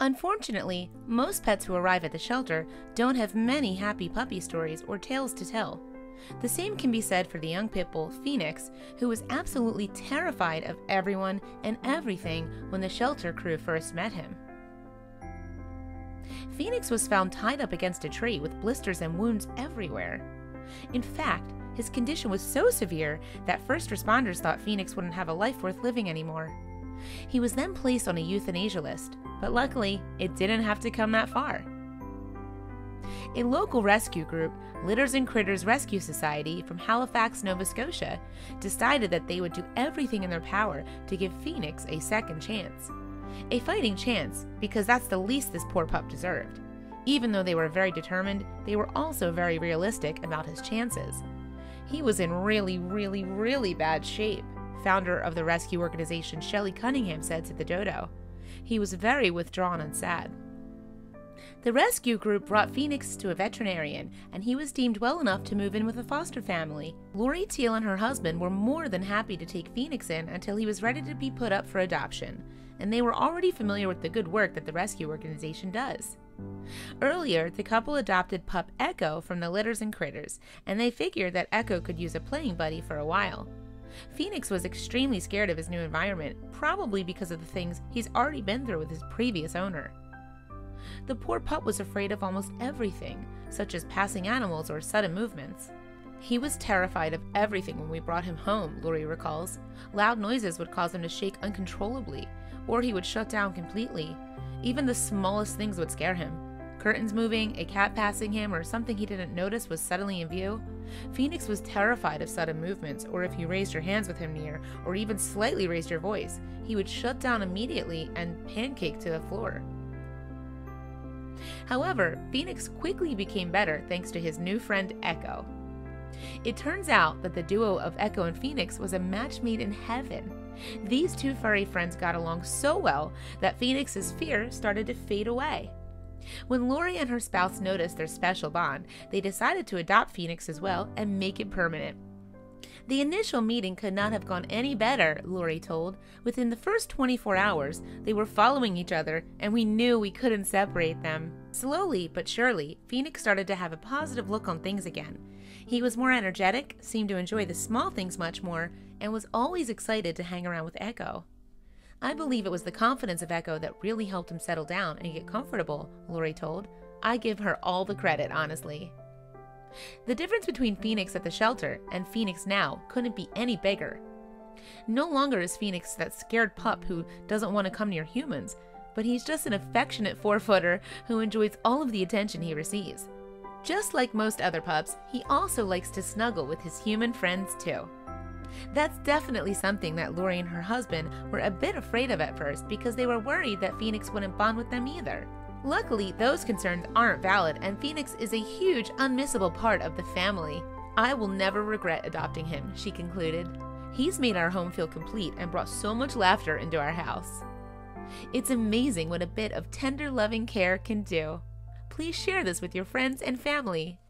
Unfortunately, most pets who arrive at the shelter don't have many happy puppy stories or tales to tell. The same can be said for the young pit bull, Phoenix, who was absolutely terrified of everyone and everything when the shelter crew first met him. Phoenix was found tied up against a tree with blisters and wounds everywhere. In fact, his condition was so severe that first responders thought Phoenix wouldn't have a life worth living anymore. He was then placed on a euthanasia list, but luckily, it didn't have to come that far. A local rescue group, Litters and Critters Rescue Society from Halifax, Nova Scotia, decided that they would do everything in their power to give Phoenix a second chance. A fighting chance, because that's the least this poor pup deserved. Even though they were very determined, they were also very realistic about his chances. He was in really bad shape, founder of the rescue organization Shelley Cunningham said to the Dodo. He was very withdrawn and sad. The rescue group brought Phoenix to a veterinarian, and he was deemed well enough to move in with a foster family. Lori Teal and her husband were more than happy to take Phoenix in until he was ready to be put up for adoption, and they were already familiar with the good work that the rescue organization does. Earlier, the couple adopted pup Echo from the Litters and Critters, and they figured that Echo could use a playing buddy for a while. Phoenix was extremely scared of his new environment, probably because of the things he's already been through with his previous owner. The poor pup was afraid of almost everything, such as passing animals or sudden movements. He was terrified of everything when we brought him home, Lori recalls. Loud noises would cause him to shake uncontrollably, or he would shut down completely. Even the smallest things would scare him. Curtains moving, a cat passing him, or something he didn't notice was suddenly in view. Phoenix was terrified of sudden movements, or if you raised your hands with him near, or even slightly raised your voice, he would shut down immediately and pancake to the floor. However, Phoenix quickly became better thanks to his new friend Echo. It turns out that the duo of Echo and Phoenix was a match made in heaven. These two furry friends got along so well that Phoenix's fear started to fade away. When Lori and her spouse noticed their special bond, they decided to adopt Phoenix as well and make it permanent. The initial meeting could not have gone any better, Lori told. Within the first 24 hours, they were following each other, and we knew we couldn't separate them. Slowly but surely, Phoenix started to have a positive look on things again. He was more energetic, seemed to enjoy the small things much more, and was always excited to hang around with Echo. I believe it was the confidence of Echo that really helped him settle down and get comfortable, Lori told. I give her all the credit, honestly. The difference between Phoenix at the shelter and Phoenix now couldn't be any bigger. No longer is Phoenix that scared pup who doesn't want to come near humans, but he's just an affectionate four-footer who enjoys all of the attention he receives. Just like most other pups, he also likes to snuggle with his human friends too. That's definitely something that Lori and her husband were a bit afraid of at first because they were worried that Phoenix wouldn't bond with them either. Luckily, those concerns aren't valid, and Phoenix is a huge, unmissable part of the family. I will never regret adopting him, she concluded. He's made our home feel complete and brought so much laughter into our house. It's amazing what a bit of tender, loving care can do. Please share this with your friends and family.